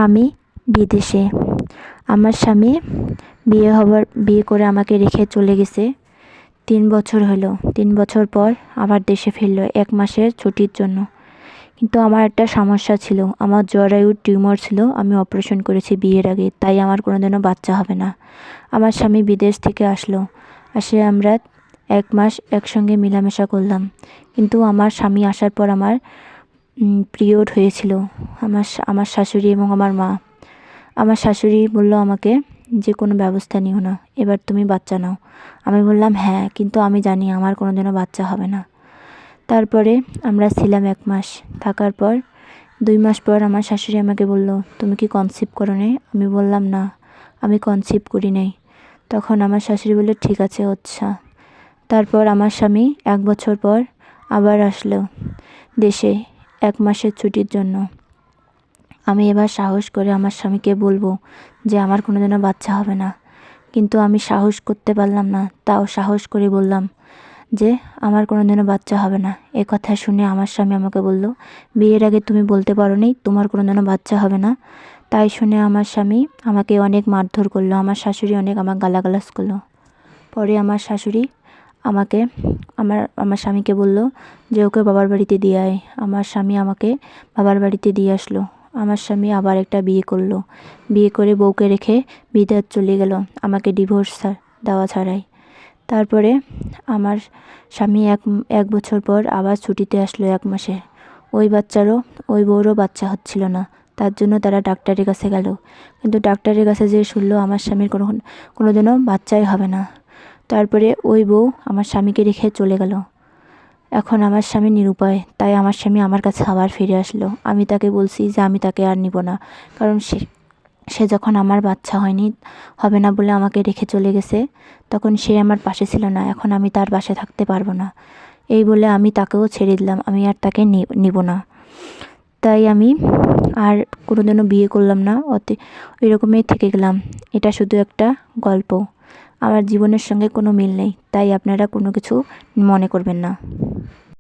স্বামী বিদেশে। আমার স্বামী বিয়ে করে আমাকে রেখে চলে গেছে। 3 বছর হলো। 3 বছর পর আবার দেশে ফিরল 1 মাসের ছুটির জন্য। কিন্তু আমার একটা সমস্যা ছিল। আমার জরায়ুর টিউমার ছিল। আমি অপারেশন করেছি বিয়ের আগে। তাই আমার কোনোদিনও বাচ্চা হবে না। আমার স্বামী বিদেশ থেকে আসলো। আমরা 1 মাস একসঙ্গে মেলামেশা করলাম। কিন্তু আমার স্বামী আসার পর আমার পিরিয়ড হয়েছিল। আমার শাশুড়ি এবং আমার মা। আমার শাশুড়ি বলল আমাকে যে, কোনো ব্যবস্থা নিও না, এবার তুমি বাচ্চা নাও। আমি বললাম হ্যাঁ, কিন্তু আমি জানি আমার কোনোদিনও বাচ্চা হবে না। তারপরে আমরা ছিলাম 1 মাস। থাকার পর 2 মাস পর আমার শাশুড়ি আমাকে বলল, তুমি কি কনসিভ করো নাই? আমি বললাম না, আমি কনসিভ করি নাই। তখন আমার শাশুড়ি বলল, ঠিক আছে, আচ্ছা। তারপর আমার স্বামী 1 বছর পর আবার আসলো দেশে 1 মাসের ছুটির জন্য। আমি এবার সাহস করে আমার স্বামীকে বলবো যে আমার কোনোদিনও বাচ্চা হবে না। কিন্তু আমি সাহস করতে পারলাম না। তাও সাহস করে বললাম যে আমার কোনোদিনও বাচ্চা হবে না। এ কথা শুনে আমার স্বামী আমাকে বলল, বিয়ের আগে তুমি বলতে পারোনি তোমার কোনোদিনও বাচ্চা হবে না? তাই শুনে আমার স্বামী আমাকে অনেক মারধর করলো। আমার শাশুড়ি অনেক আমাকে গালাগালাজ করলো। পরে আমার শাশুড়ি আমাকে আমার স্বামীকে বলল যে ওকে বাবার বাড়িতে দিয়ে আয়। আমার স্বামী আমাকে বাবার বাড়িতে দিয়ে আসলো। আমার স্বামী আবার একটা বিয়ে করলো। বিয়ে করে বউকে রেখে বিদেশ চলে গেল আমাকে ডিভোর্স দেওয়া ছাড়াই। তারপরে আমার স্বামী এক বছর পর আবার ছুটিতে আসলো 1 মাসে। ওই বউরও বাচ্চা হচ্ছিল না। তার জন্য তারা ডাক্তারের কাছে গেল। কিন্তু ডাক্তারের কাছে যেয়ে শুনল আমার স্বামীর কোনোদিনও বাচ্চাই হবে না। তারপরে ওই বউ আমার স্বামীকে রেখে চলে গেল। এখন আমার স্বামী নিরুপায়। তাই আমার স্বামী আমার কাছে আবার ফিরে আসলো। আমি তাকে বলছি যে আমি তাকে আর নিব না। কারণ সে যখন আমার বাচ্চা হবে না বলে আমাকে রেখে চলে গেছে, তখন সে আমার পাশে ছিল না। এখন আমি তার পাশে থাকতে পারবো না। এই বলে আমি তাকেও ছেড়ে দিলাম। আমি আর তাকে নিব না। তাই আমি আর কোনোদিনও বিয়ে করলাম না। ওইরকমই থেকে গেলাম। এটা শুধু একটা গল্প। আমার জীবনের সঙ্গে কোনো মিল নেই। তাই আপনারা কোনো কিছু মনে করবেন না।